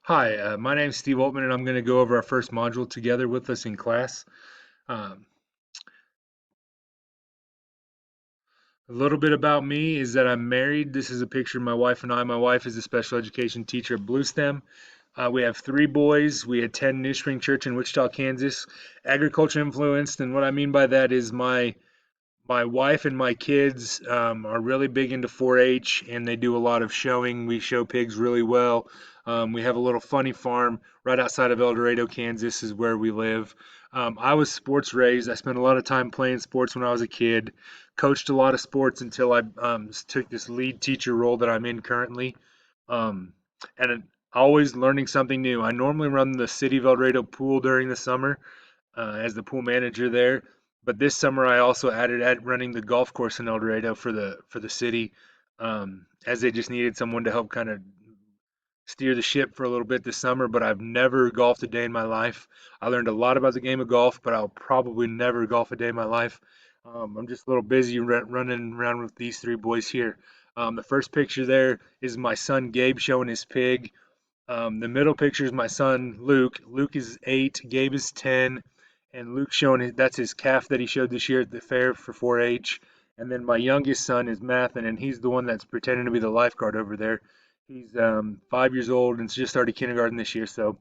Hi, my name is Steve Altman, and I'm going to go over our first module together with us in class. Um, a little bit about me is that I'm married. This is a picture of my wife and I. My wife is a special education teacher at Blue STEM. We have three boys. We attend New Spring Church in Wichita, Kansas. Agriculture influenced, and what I mean by that is my wife and my kids are really big into 4-H, and they do a lot of showing. We show pigs really well. We have a little funny farm right outside of El Dorado, Kansas, is where we live. I was sports raised. I spent a lot of time playing sports when I was a kid. Coached a lot of sports until I took this lead teacher role that I'm in currently. Um, and always learning something new. I normally run the City of El Dorado pool during the summer as the pool manager there. But this summer, I also added at running the golf course in El Dorado for the city, as they just needed someone to help kind of steer the ship for a little bit this summer. But I've never golfed a day in my life. I learned a lot about the game of golf, but I'll probably never golf a day in my life. I'm just a little busy running around with these three boys here. The first picture there is my son Gabe showing his pig. The middle picture is my son Luke. Luke is 8, Gabe is 10, and Luke's showing that's his calf that he showed this year at the fair for 4-H. And then my youngest son is Mathan, and he's the one that's pretending to be the lifeguard over there. He's 5 years old and just started kindergarten this year. So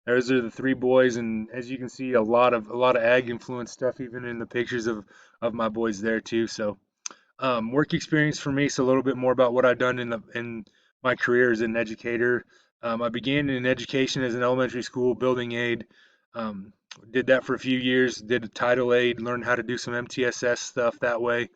those are the three boys, and as you can see, a lot of ag influence stuff even in the pictures of my boys there too. So work experience for me, so a little bit more about what I've done in my career as an educator. I began in education as an elementary school building aide. Um, did that for a few years. Did a title aide, learned how to do some MTSS stuff that way.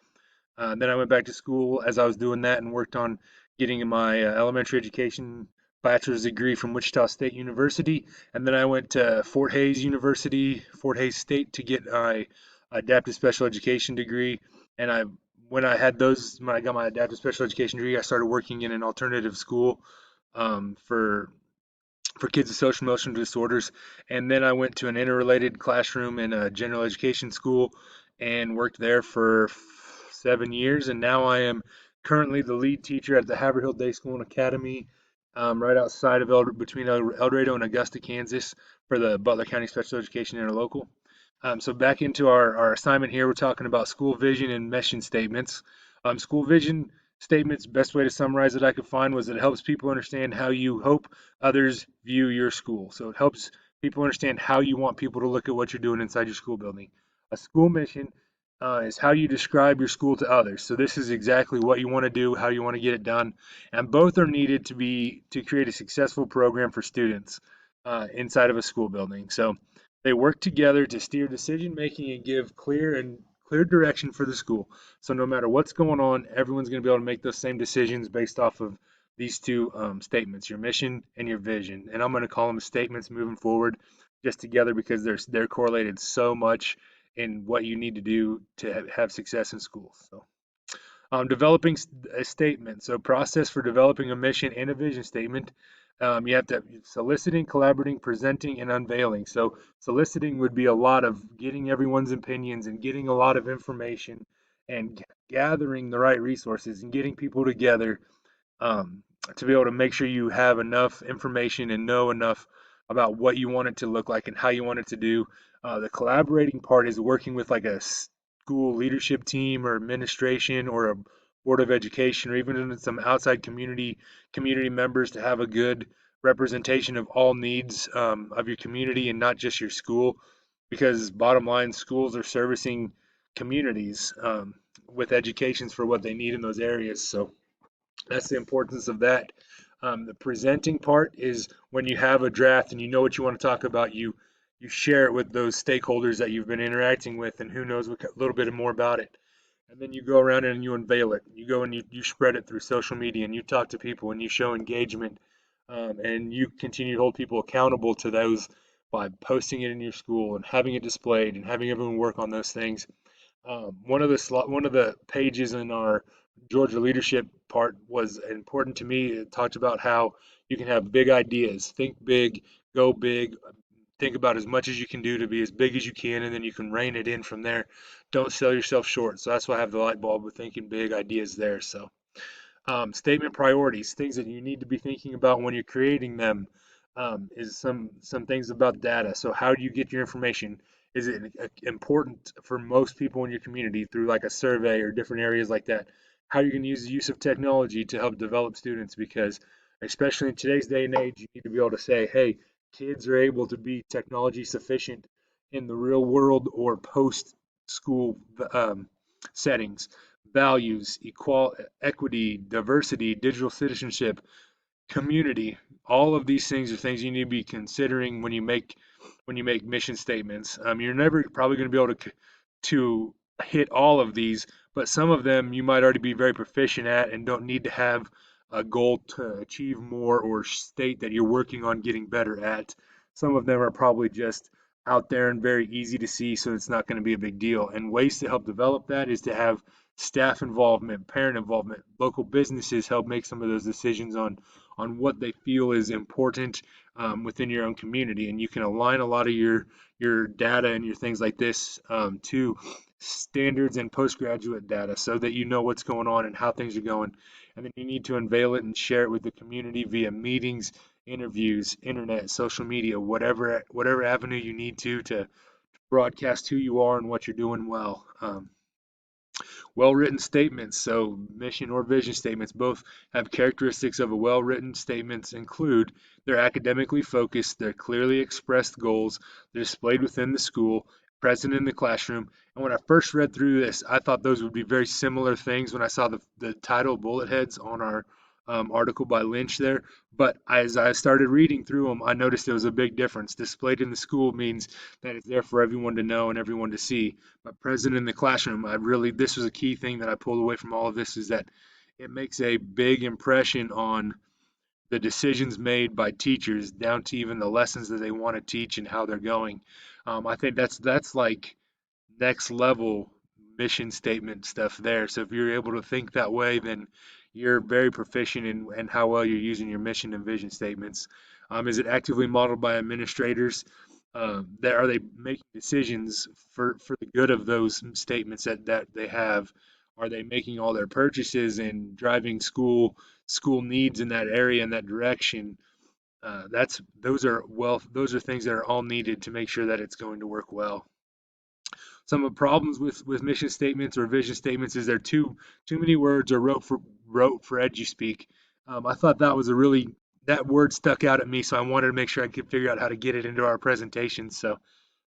Then I went back to school as I was doing that and worked on getting my elementary education bachelor's degree from Wichita State University. And then I went to Fort Hays University, Fort Hays State, to get my adaptive special education degree. And when I got my adaptive special education degree, I started working in an alternative school um, for for kids with social emotional disorders. And then I went to an interrelated classroom in a general education school and worked there for 7 years. And now I am currently the lead teacher at the Haverhill Day School and Academy, right outside of between El Dorado and Augusta, Kansas, for the Butler County Special Education Interlocal. So back into our assignment here, we're talking about school vision and mission statements. School vision statements, best way to summarize it I could find was it helps people understand how you hope others view your school. So it helps people understand how you want people to look at what you're doing inside your school building. A school mission is how you describe your school to others. So this is exactly what you want to do, how you want to get it done, and both are needed to create a successful program for students inside of a school building. So they work together to steer decision making and give clear direction for the school. So no matter what's going on, everyone's going to be able to make those same decisions based off of these two statements: your mission and your vision. And I'm going to call them statements moving forward, just together because they're correlated so much in what you need to do to have success in school. So developing a statement. So process for developing a mission and a vision statement. You have to soliciting, collaborating, presenting, and unveiling. So soliciting would be a lot of getting everyone's opinions and getting a lot of information and gathering the right resources and getting people together um, to be able to make sure you have enough information and know enough about what you want it to look like and how you want it to do. The collaborating part is working with like a school leadership team or administration or a board of education or even some outside community members to have a good representation of all needs of your community and not just your school, because bottom line, schools are servicing communities with educations for what they need in those areas. So that's the importance of that. The presenting part is when you have a draft and you know what you want to talk about, you share it with those stakeholders that you've been interacting with, and who knows a little bit more about it. And then you go around and you unveil it. You go and you spread it through social media and you talk to people and you show engagement, and you continue to hold people accountable to those by posting it in your school and having it displayed and having everyone work on those things. One of the pages in our Georgia leadership part was important to me. It talked about how you can have big ideas, think big, go big, think about as much as you can do to be as big as you can, and then you can rein it in from there. Don't sell yourself short. So that's why I have the light bulb with thinking big ideas there. So statement priorities, things that you need to be thinking about when you're creating them. is some things about data. So how do you get your information? Is it important for most people in your community through like a survey or different areas like that? How are you going to use the use of technology to help develop students? Because especially in today's day and age, you need to be able to say, hey, kids are able to be technology sufficient in the real world or post school settings. Values, equity, diversity, digital citizenship, community. All of these things are things you need to be considering when you make mission statements. You're never probably going to be able to hit all of these, but some of them you might already be very proficient at and don't need to have a goal to achieve more or state that you're working on getting better at. Some of them are probably just out there and very easy to see, so it's not going to be a big deal. And ways to help develop that is to have staff involvement, parent involvement, local businesses help make some of those decisions on what they feel is important within your own community, and you can align a lot of your data and your things like this to standards and postgraduate data so that you know what's going on and how things are going, and then you need to unveil it and share it with the community via meetings, interviews, internet, social media, whatever avenue you need to broadcast who you are and what you're doing well. Well-written statements, so mission or vision statements, both have characteristics of a well-written statements include they're academically focused, they're clearly expressed goals, they're displayed within the school, present in the classroom. And when I first read through this, I thought those would be very similar things when I saw the title bullet heads on our article by Lynch there. But as I started reading through them, I noticed there was a big difference. Displayed in the school means that it's there for everyone to know and everyone to see, but present in the classroom, this was a key thing that I pulled away from all of this is that it makes a big impression on the decisions made by teachers down to even the lessons that they want to teach and how they're going. I think that's like next level mission statement stuff there. So if you're able to think that way, then you're very proficient in how well you're using your mission and vision statements. Is it actively modeled by administrators? That are they making decisions for the good of those statements that they have? Are they making all their purchases and driving school needs in that area in that direction? Those are things that are all needed to make sure that it's going to work well. Some of the problems with mission statements or vision statements is they're too many words or rote for eduspeak. I thought that word stuck out at me, so I wanted to make sure I could figure out how to get it into our presentation. So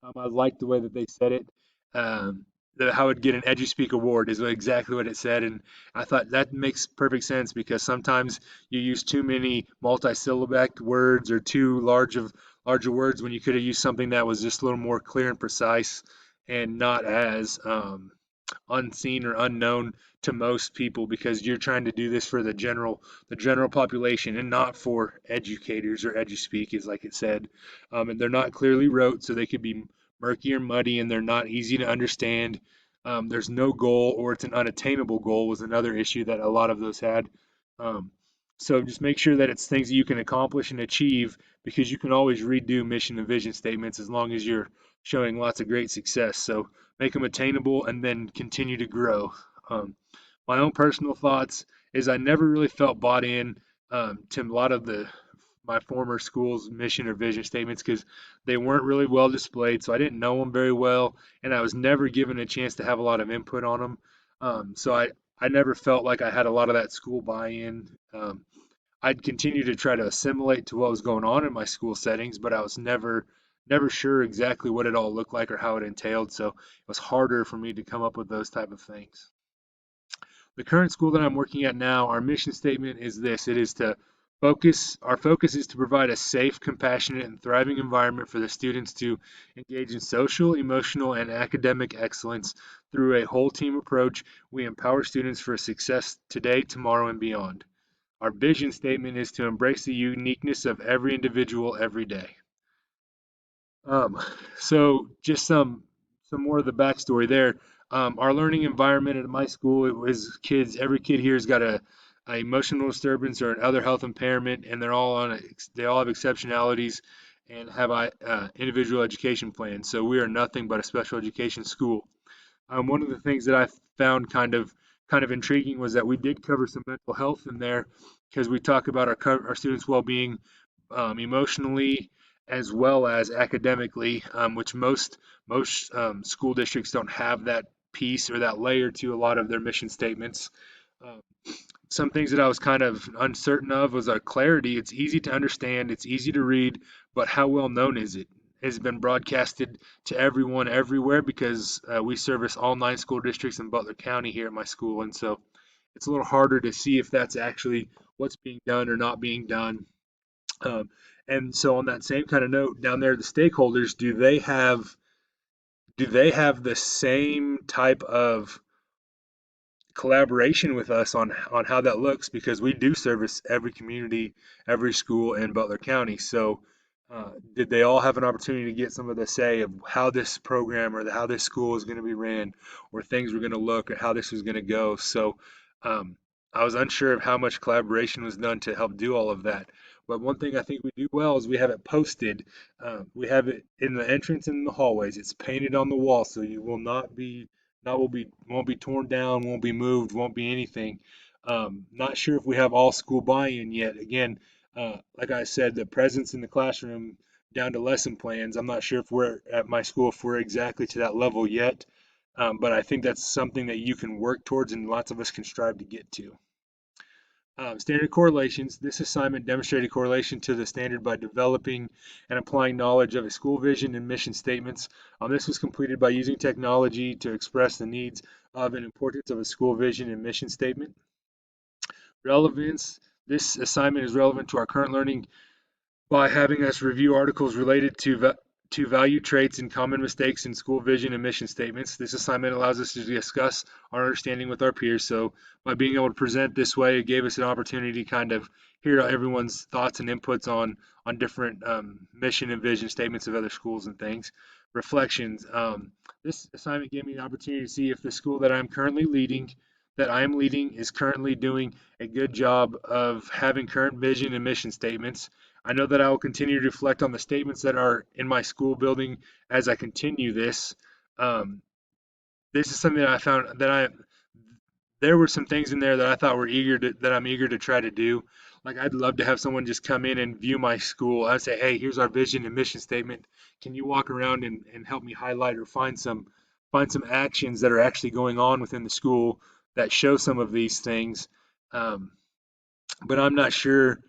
I liked the way that they said it. Um, how it'd get an EduSpeak award is exactly what it said, and I thought that makes perfect sense because sometimes you use too many multi-syllabic words or too larger words when you could have used something that was just a little more clear and precise and not as unseen or unknown to most people because you're trying to do this for the general population and not for educators or EduSpeak is like it said, and they're not clearly wrote, so they could be murky or muddy, and they're not easy to understand. There's no goal, or it's an unattainable goal was another issue that a lot of those had. Um, so just make sure that it's things that you can accomplish and achieve because you can always redo mission and vision statements as long as you're showing lots of great success. So make them attainable and then continue to grow. My own personal thoughts is I never really felt bought in to a lot of my former school's mission or vision statements because they weren't really well displayed, so I didn't know them very well, and I was never given a chance to have a lot of input on them. So I never felt like I had a lot of that school buy-in. I'd continue to try to assimilate to what was going on in my school settings, but I was never sure exactly what it all looked like or how it entailed, so it was harder for me to come up with those type of things. The current school that I'm working at now, our mission statement is this. It is to our focus is to provide a safe, compassionate, and thriving environment for the students to engage in social, emotional, and academic excellence through a whole team approach. We empower students for success today, tomorrow, and beyond. Our vision statement is to embrace the uniqueness of every individual every day. Um, so just some more of the backstory there. Our learning environment at my school, it was kids. Every kid here has got a emotional disturbance or another health impairment, and they all have exceptionalities and have individual education plans. So we are nothing but a special education school. One of the things that I found kind of intriguing was that we did cover some mental health in there because we talk about our students' well-being emotionally as well as academically, which most school districts don't have that piece or that layer to a lot of their mission statements. Um, some things that I was kind of uncertain of was our clarity. It's easy to understand, it's easy to read, but how well known is it? Has it been broadcasted to everyone everywhere? Because we service all 9 school districts in Butler County here at my school, and so it's a little harder to see if that's actually what's being done or not being done. Um, and so, on that same kind of note, down there, the stakeholders, do they have the same type of collaboration with us on how that looks, because we do service every community, every school in Butler County. So, did they all have an opportunity to get some of the say of how this program or how this school is going to be ran, or things were going to look, or how this was going to go? So, um, I was unsure of how much collaboration was done to help do all of that. But one thing I think we do well is we have it posted. We have it in the entrance and in the hallways. It's painted on the wall, so you will not be that won't be torn down, won't be moved, won't be anything. Not sure if we have all school buy-in yet. Again, like I said, the presence in the classroom down to lesson plans. I'm not sure if we're at my school if we're exactly to that level yet, but I think that's something that you can work towards, and lots of us can strive to get to. Standard correlations. This assignment demonstrated correlation to the standard by developing and applying knowledge of a school vision and mission statements. This was completed by using technology to express the needs of and importance of a school vision and mission statement. Relevance. This assignment is relevant to our current learning by having us review articles related to value traits and common mistakes in school vision and mission statements. This assignment allows us to discuss our understanding with our peers. So by being able to present this way, it gave us an opportunity to kind of hear everyone's thoughts and inputs on different mission and vision statements of other schools and things. Reflections. This assignment gave me an opportunity to see if the school that I am leading is currently doing a good job of having current vision and mission statements. I know that I will continue to reflect on the statements that are in my school building as I continue this. Um, this is something that I found that there were some things in there that I thought that I'm eager to try to do. Like, I'd love to have someone just come in and view my school. I'd say, hey, here's our vision and mission statement. Can you walk around and help me highlight or find some actions that are actually going on within the school that show some of these things? Um, but I'm not sure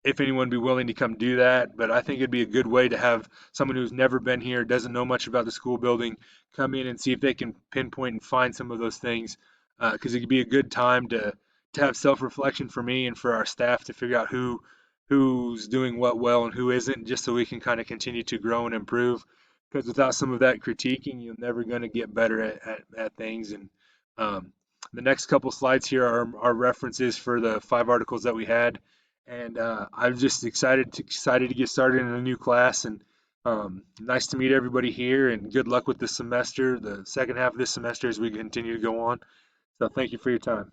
if anyone would be willing to come do that. But I think it'd be a good way to have someone who's never been here, doesn't know much about the school building, come in and see if they can pinpoint and find some of those things. Because it could be a good time to have self-reflection for me and for our staff to figure out who's doing what well and who isn't, just so we can kind of continue to grow and improve. Because without some of that critiquing, you're never going to get better at things. And um, the next couple slides here are references for the 5 articles that we had, and I'm just excited to get started in a new class. And nice to meet everybody here, and good luck with the semester, the second half of this semester as we continue to go on. So thank you for your time.